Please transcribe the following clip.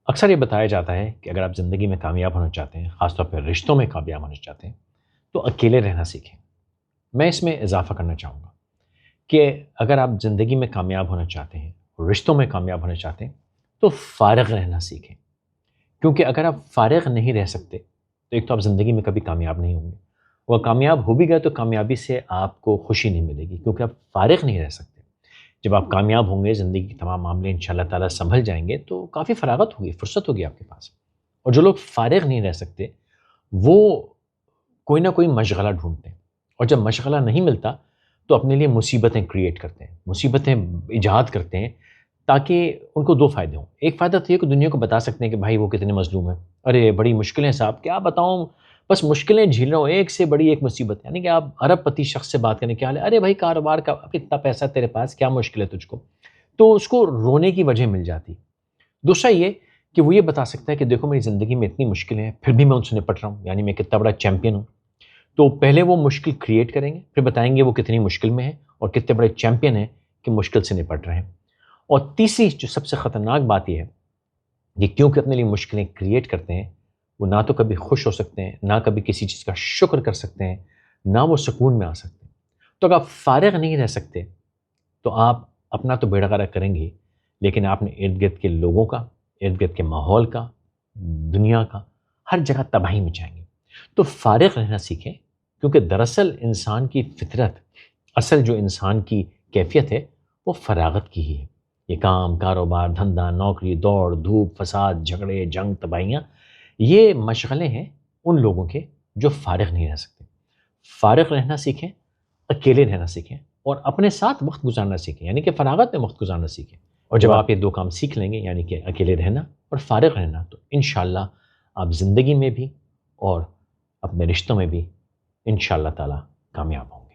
اکثر یہ بتایا جاتا ہے کہ اگر آپ زندگی میں کامیاب ہونا چاہتے ہیں، خاص طور پہ رشتوں میں کامیاب ہونا چاہتے ہیں، تو اکیلے رہنا سیکھیں۔ میں اس میں اضافہ کرنا چاہوں گا کہ اگر آپ زندگی میں کامیاب ہونا چاہتے ہیں، رشتوں میں کامیاب ہونا چاہتے ہیں، تو فارغ رہنا سیکھیں۔ کیونکہ اگر آپ فارغ نہیں رہ سکتے تو ایک تو آپ زندگی میں کبھی کامیاب نہیں ہوں گے، اور کامیاب ہو بھی گئے تو کامیابی سے آپ کو خوشی نہیں ملے گی، کیونکہ آپ فارغ نہیں رہ سکتے۔ جب آپ کامیاب ہوں گے، زندگی کے تمام معاملے انشاءاللہ تعالیٰ سنبھل جائیں گے، تو کافی فراغت ہوگی، فرصت ہوگی آپ کے پاس۔ اور جو لوگ فارغ نہیں رہ سکتے، وہ کوئی نہ کوئی مشغلہ ڈھونڈتے ہیں، اور جب مشغلہ نہیں ملتا تو اپنے لیے مصیبتیں کریٹ کرتے ہیں، مصیبتیں ایجاد کرتے ہیں، تاکہ ان کو دو فائدے ہوں۔ ایک فائدہ تو یہ کہ دنیا کو بتا سکتے ہیں کہ بھائی وہ کتنے مظلوم ہیں، ارے بڑی مشکلیں صاحب، کیا بتاؤں، بس مشکلیں جھیل رہا ہوں، ایک سے بڑی ایک مصیبت، یعنی کہ آپ ارب پتی شخص سے بات کرنے کیا حال ہے، ارے بھائی کاروبار کا اب اتنا پیسہ تیرے پاس، کیا مشکل ہے تجھ کو، تو اس کو رونے کی وجہ مل جاتی۔ دوسرا یہ کہ وہ یہ بتا سکتا ہے کہ دیکھو میری زندگی میں اتنی مشکلیں ہیں، پھر بھی میں ان سے نپٹ رہا ہوں، یعنی میں کتنا بڑا چیمپئن ہوں۔ تو پہلے وہ مشکل کریٹ کریں گے، پھر بتائیں گے وہ کتنی مشکل میں ہے اور کتنے بڑے چیمپئن ہیں کہ مشکل سے نپٹ رہے ہیں۔ اور تیسری جو سب سے خطرناک بات یہ ہے کہ کیونکہ اپنے لیے مشکلیں کریٹ کرتے ہیں، وہ نہ تو کبھی خوش ہو سکتے ہیں، نہ کبھی کسی چیز کا شکر کر سکتے ہیں، نہ وہ سکون میں آ سکتے ہیں۔ تو اگر آپ فارغ نہیں رہ سکتے تو آپ اپنا تو بیڑا غرق کریں گے، لیکن آپ نے ارد گرد کے لوگوں کا، ارد گرد کے ماحول کا، دنیا کا، ہر جگہ تباہی مچائیں گے۔ تو فارغ رہنا سیکھیں، کیونکہ دراصل انسان کی فطرت، اصل جو انسان کی کیفیت ہے وہ فراغت کی ہی ہے۔ یہ کام، کاروبار، دھندا، نوکری، دوڑ دھوپ، فساد، جھگڑے، جنگ، تباہیاں، یہ مشغلے ہیں ان لوگوں کے جو فارغ نہیں رہ سکتے۔ فارغ رہنا سیکھیں، اکیلے رہنا سیکھیں، اور اپنے ساتھ وقت گزارنا سیکھیں، یعنی کہ فراغت میں وقت گزارنا سیکھیں۔ اور جب آپ یہ دو کام سیکھ لیں گے، یعنی کہ اکیلے رہنا اور فارغ رہنا، تو انشاءاللہ آپ زندگی میں بھی اور اپنے رشتوں میں بھی انشاءاللہ تعالیٰ کامیاب ہوں۔